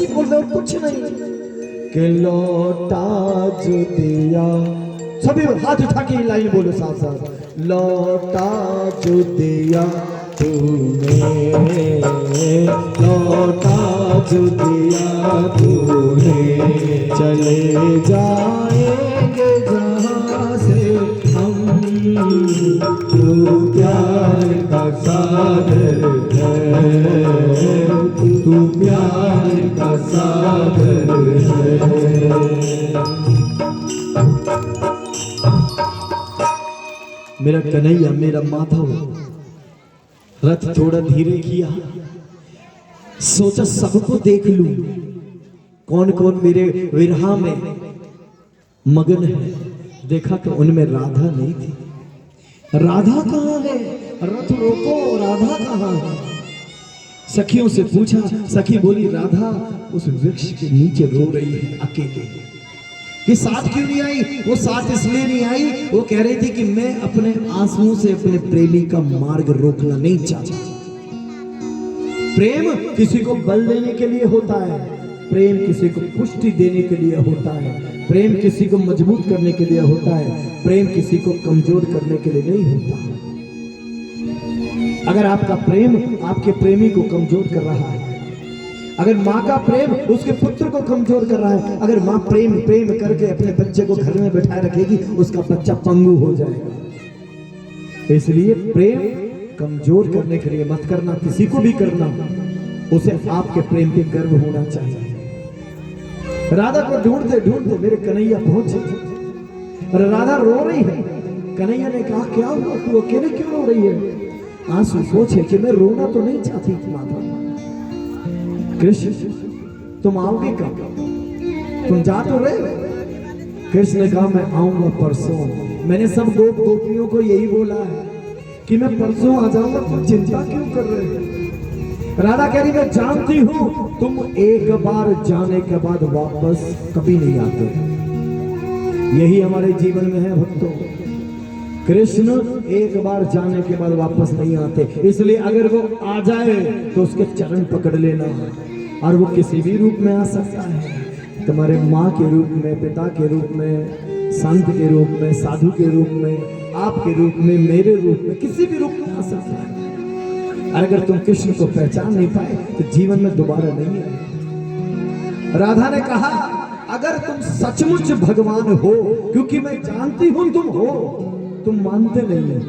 ही बोल रहे हो, कुछ नहीं। कि लौटा जो दिया, सभी हाथ उठा के लाइन बोलो साथ साथ। लौटा जो दिया तूने, लौटा जो दिया तूने, चले जाएंगे जहाँ से हम, तू प्यार का सागर है, तू प्यार का सागर है। मेरा कन्हैया, मेरा माधव, रथ थोड़ा धीरे किया, सोचा सबको देख लूं, कौन कौन मेरे विरहा में मगन है। देखा तो उनमें राधा नहीं थी। राधा कहाँ है? रथ रोको, राधा कहाँ है? सखियों से पूछा, सखी बोली राधा उस वृक्ष के नीचे रो रही है अकेले। कि साथ क्यों नहीं आई? वो साथ इसलिए नहीं आई, वो कह रही थी कि मैं अपने आंसुओं से अपने प्रेमी का मार्ग रोकना नहीं चाहती। प्रेम किसी को बल देने के लिए होता है, प्रेम किसी को पुष्टि देने के लिए होता है, प्रेम किसी को मजबूत करने के लिए होता है, प्रेम किसी को कमजोर करने के लिए नहीं होता। अगर आपका प्रेम आपके प्रेमी को कमजोर कर रहा है, अगर माँ का प्रेम उसके पुत्र को कमजोर कर रहा है, अगर माँ प्रेम प्रेम करके अपने बच्चे को घर में बैठाए रखेगी, उसका बच्चा पंगु हो जाएगा। इसलिए प्रेम कमजोर करने के लिए मत करना, किसी को भी करना, उसे आपके प्रेम पे गर्व होना चाहिए। राधा को ढूंढते ढूंढते मेरे कन्हैया पहुंचे और राधा रो रही है। कन्हैया ने कहा क्या हुआ, तू अकेले क्यों रो रही है? आंसू सोचे कि मैं रोना तो नहीं चाहती थी माता। कृष्ण तुम आओगे कब? तुम जा तो रहे? कृष्ण ने कहा मैं आऊंगा परसों। मैंने सब गोपियों को यही बोला है कि मैं परसों आ जाऊंगा, तुम चिंता क्यों कर रहे हो? राधा कह रही मैं जानती हूं तुम एक बार जाने के बाद वापस कभी नहीं आते। यही हमारे जीवन में है भक्तों। कृष्ण एक बार जाने के बाद वापस नहीं आते, इसलिए अगर वो आ जाए तो उसके चरण पकड़ लेना। और वो किसी भी रूप में आ सकता है, तुम्हारे माँ के रूप में, पिता के रूप में, संत के रूप में, साधु के रूप में, आपके रूप में, मेरे रूप में, किसी भी रूप में आ सकता है। अगर तुम कृष्ण को पहचान नहीं पाए तो जीवन में दोबारा नहीं है। राधा ने कहा अगर तुम सचमुच भगवान हो, क्योंकि मैं जानती हूं तुम हो, तुम मानते नहीं हो।